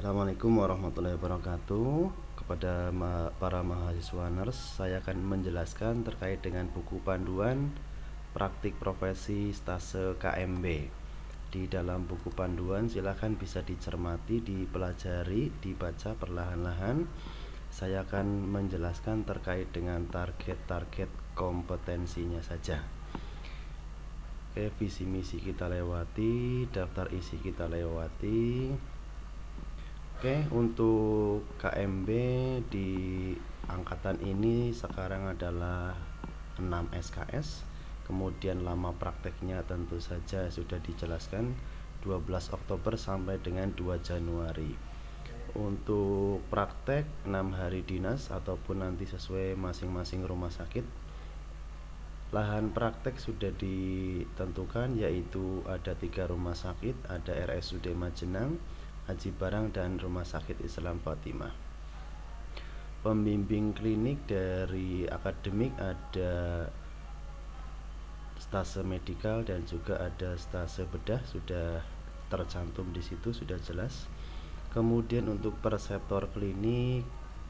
Assalamualaikum warahmatullahi wabarakatuh. Kepada para mahasiswa nurse, saya akan menjelaskan terkait dengan buku panduan praktik profesi stase KMB. Di dalam buku panduan silakan bisa dicermati, dipelajari, dibaca perlahan-lahan. Saya akan menjelaskan terkait dengan target-target kompetensinya saja. Oke, visi misi kita lewati, daftar isi kita lewati. Oke, untuk KMB di angkatan ini sekarang adalah 6 SKS. Kemudian lama prakteknya tentu saja sudah dijelaskan 12 Oktober sampai dengan 2 Januari. Untuk praktek 6 hari dinas ataupun nanti sesuai masing-masing rumah sakit. Lahan praktek sudah ditentukan, yaitu ada 3 rumah sakit, ada RSUD Majenang, Haji Barang, dan Rumah Sakit Islam Fatimah. Pembimbing klinik dari akademik ada stase medikal dan juga ada stase bedah, sudah tercantum di situ, sudah jelas. Kemudian untuk perseptor klinik,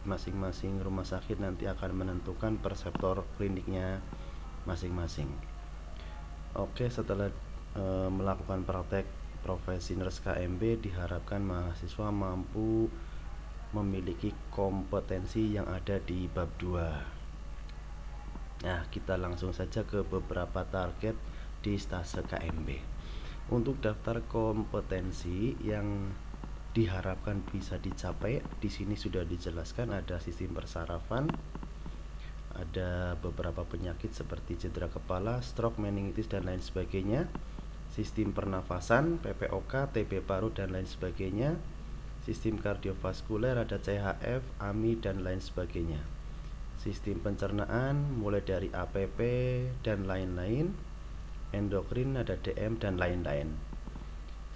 masing-masing rumah sakit nanti akan menentukan perseptor kliniknya masing-masing. Oke, setelah melakukan praktek profesi nurse KMB, diharapkan mahasiswa mampu memiliki kompetensi yang ada di bab 2. Nah, kita langsung saja ke beberapa target di stase KMB. Untuk daftar kompetensi yang diharapkan bisa dicapai, di sini sudah dijelaskan ada sistem persarafan, ada beberapa penyakit seperti cedera kepala, stroke, meningitis, dan lain sebagainya. Sistem pernafasan, PPOK, TB paru, dan lain sebagainya. Sistem kardiovaskuler, ada CHF, AMI, dan lain sebagainya. Sistem pencernaan, mulai dari APP dan lain-lain. Endokrin, ada DM, dan lain-lain.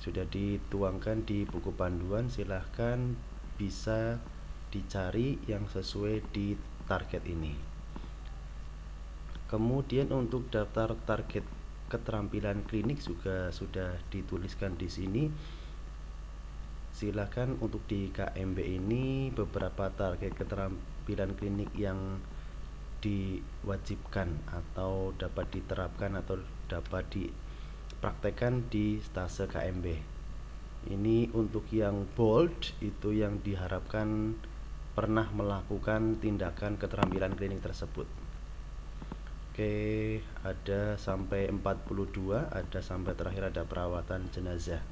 Sudah dituangkan di buku panduan, silahkan bisa dicari yang sesuai di target ini. Kemudian untuk daftar target keterampilan klinik juga sudah dituliskan di sini. Silakan untuk di KMB ini beberapa target keterampilan klinik yang diwajibkan atau dapat diterapkan atau dapat dipraktekkan di stase KMB. Ini untuk yang bold, itu yang diharapkan pernah melakukan tindakan keterampilan klinik tersebut. Oke, ada sampai 42, ada sampai terakhir ada perawatan jenazah.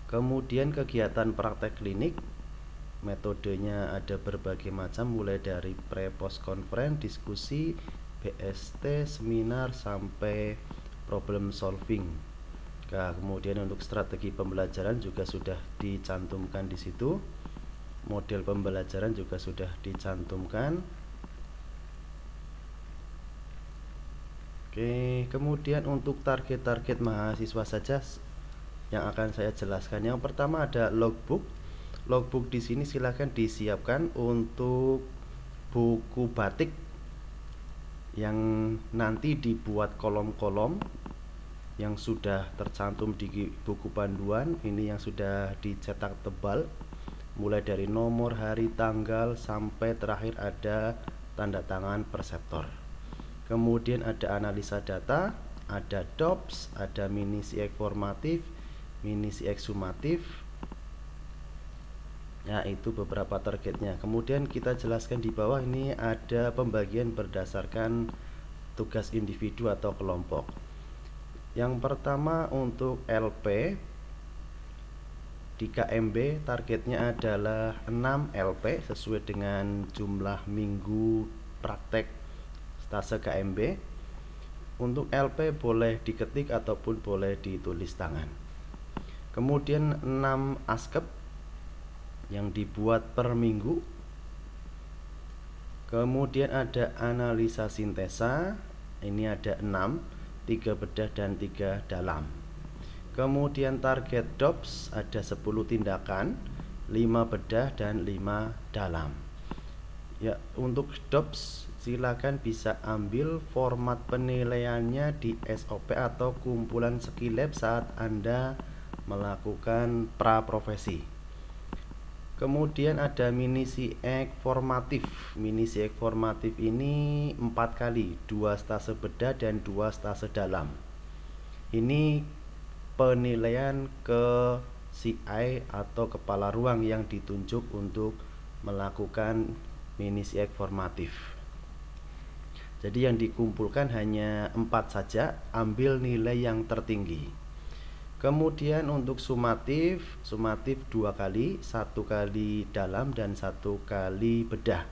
Kemudian kegiatan praktek klinik, metodenya ada berbagai macam, mulai dari pre-post conference, diskusi, BST, seminar, sampai problem solving. Nah, kemudian untuk strategi pembelajaran juga sudah dicantumkan di situ. Model pembelajaran juga sudah dicantumkan. Oke, kemudian untuk target-target mahasiswa saja yang akan saya jelaskan. Yang pertama ada logbook. Logbook di sini silakan disiapkan untuk buku batik yang nanti dibuat kolom-kolom yang sudah tercantum di buku panduan. Ini yang sudah dicetak tebal, mulai dari nomor, hari, tanggal, sampai terakhir ada tanda tangan perseptor. Kemudian ada analisa data, ada DOPS, ada mini CX formatif, mini CX sumatif. Nah, itu beberapa targetnya. Kemudian kita jelaskan di bawah ini ada pembagian berdasarkan tugas individu atau kelompok. Yang pertama untuk LP di KMB targetnya adalah 6 LP sesuai dengan jumlah minggu praktek stase KMB. Untuk LP boleh diketik ataupun boleh ditulis tangan. Kemudian 6 askep yang dibuat per minggu. Kemudian ada analisa sintesa, ini ada 6, 3 bedah dan 3 dalam. Kemudian target DOPS ada 10 tindakan, 5 bedah dan 5 dalam. Ya, untuk DOPS silakan bisa ambil format penilaiannya di SOP atau kumpulan skill lab saat Anda melakukan praprofesi. Kemudian ada mini SIEK formatif. Mini SIEK formatif ini 4 kali, 2 stase bedah dan 2 stase dalam. Ini penilaian ke CI atau kepala ruang yang ditunjuk untuk melakukan mini SIEK formatif. Jadi yang dikumpulkan hanya 4 saja, ambil nilai yang tertinggi. Kemudian untuk sumatif 2 kali, 1 kali dalam dan 1 kali bedah.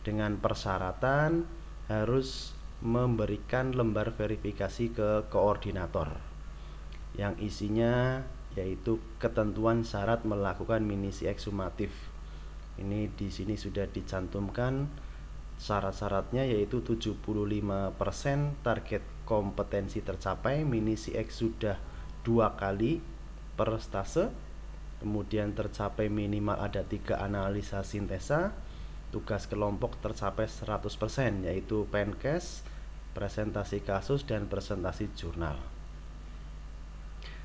Dengan persyaratan harus memberikan lembar verifikasi ke koordinator yang isinya yaitu ketentuan syarat melakukan mini SIEK sumatif. Ini di sini sudah dicantumkan syarat-syaratnya, yaitu 75% target kompetensi tercapai, mini SIEK sudah 2 kali per stase, kemudian tercapai minimal ada 3 analisa sintesa, tugas kelompok tercapai 100%, yaitu penkes, presentasi kasus, dan presentasi jurnal.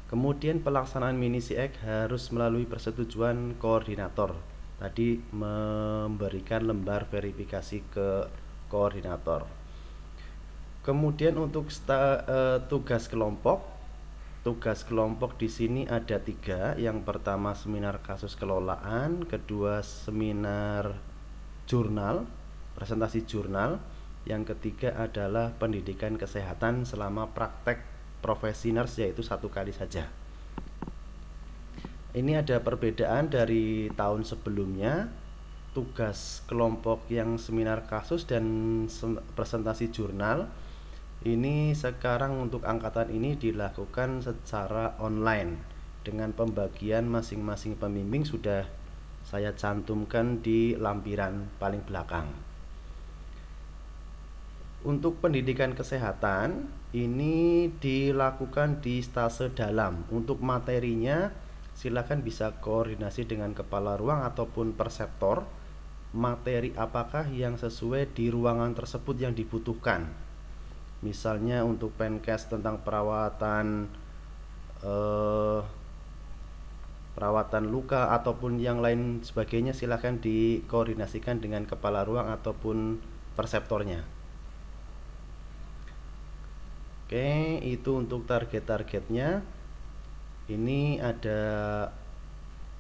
Kemudian pelaksanaan mini SIEK harus melalui persetujuan koordinator. Tadi memberikan lembar verifikasi ke koordinator. Kemudian untuk tugas kelompok di sini ada 3. Yang pertama seminar kasus kelolaan, kedua seminar jurnal, presentasi jurnal, yang ketiga adalah pendidikan kesehatan selama praktek profesi nurse, yaitu 1 kali saja. Ini ada perbedaan dari tahun sebelumnya. Tugas kelompok yang seminar kasus dan presentasi jurnal ini sekarang untuk angkatan ini dilakukan secara online dengan pembagian masing-masing pembimbing sudah saya cantumkan di lampiran paling belakang. Untuk pendidikan kesehatan ini dilakukan di stase dalam. Untuk materinya silakan bisa koordinasi dengan kepala ruang ataupun perseptor. Materi apakah yang sesuai di ruangan tersebut yang dibutuhkan. Misalnya untuk penkes tentang perawatan luka ataupun yang lain sebagainya, silahkan dikoordinasikan dengan kepala ruang ataupun perseptornya. Oke, itu untuk target-targetnya. Ini ada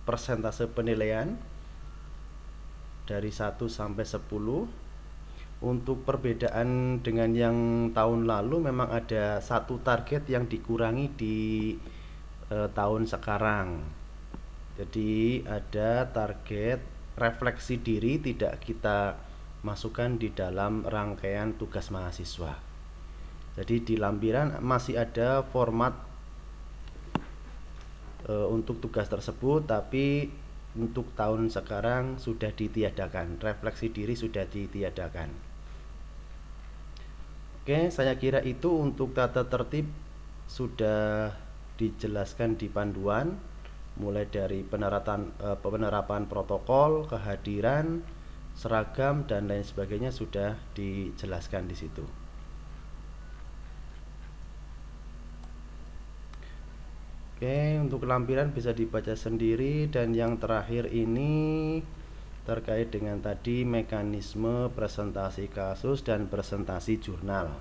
persentase penilaian dari 1 sampai 10. Untuk perbedaan dengan yang tahun lalu, memang ada 1 target yang dikurangi di tahun sekarang. Jadi ada target refleksi diri tidak kita masukkan di dalam rangkaian tugas mahasiswa. Jadi di lampiran masih ada format untuk tugas tersebut, tapi untuk tahun sekarang sudah ditiadakan, refleksi diri sudah ditiadakan. Oke, saya kira itu untuk tata tertib sudah dijelaskan di panduan, mulai dari penerapan protokol, kehadiran, seragam, dan lain sebagainya sudah dijelaskan di situ. Oke, untuk lampiran bisa dibaca sendiri. Dan yang terakhir ini terkait dengan tadi mekanisme presentasi kasus dan presentasi jurnal.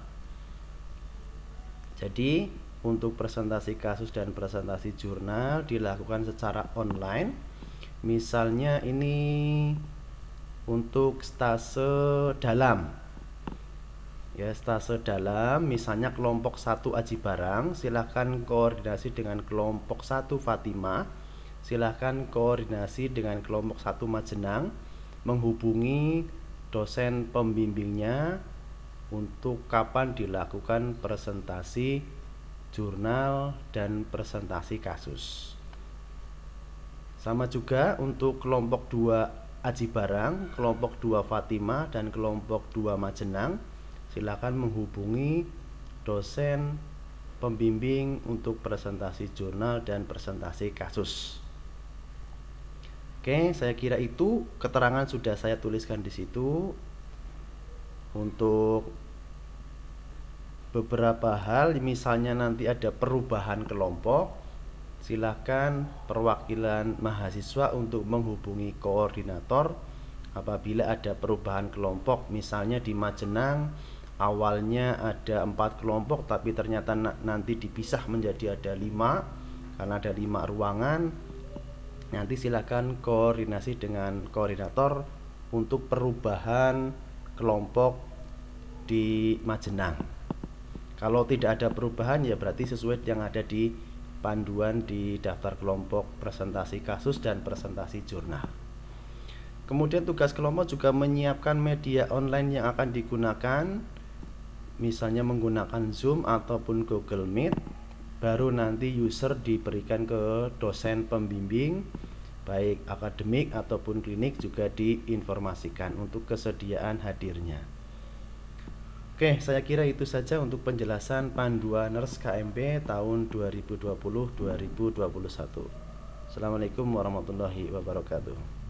Jadi untuk presentasi kasus dan presentasi jurnal dilakukan secara online. Misalnya ini untuk stase dalam, ya, stase dalam misalnya kelompok 1 Aji Barang, silahkan koordinasi dengan kelompok 1 Fatima, silahkan koordinasi dengan kelompok 1 Majenang, menghubungi dosen pembimbingnya untuk kapan dilakukan presentasi jurnal dan presentasi kasus. Sama juga untuk kelompok 2 Aji Barang, kelompok 2 Fatima, dan kelompok 2 Majenang, silakan menghubungi dosen pembimbing untuk presentasi jurnal dan presentasi kasus. Oke, saya kira itu keterangan sudah saya tuliskan di situ. Untuk beberapa hal, misalnya nanti ada perubahan kelompok, Silakan perwakilan mahasiswa untuk menghubungi koordinator apabila ada perubahan kelompok. Misalnya di Majenang awalnya ada 4 kelompok tapi ternyata nanti dipisah menjadi ada 5 karena ada 5 ruangan. Nanti silakan koordinasi dengan koordinator untuk perubahan kelompok di Majenang. Kalau tidak ada perubahan ya berarti sesuai yang ada di panduan di daftar kelompok presentasi kasus dan presentasi jurnal. Kemudian tugas kelompok juga menyiapkan media online yang akan digunakan, misalnya menggunakan Zoom ataupun Google Meet. Baru nanti user diberikan ke dosen pembimbing baik akademik ataupun klinik, juga diinformasikan untuk kesediaan hadirnya. Oke, saya kira itu saja untuk penjelasan panduan NERS KMB tahun 2020-2021. Assalamualaikum warahmatullahi wabarakatuh.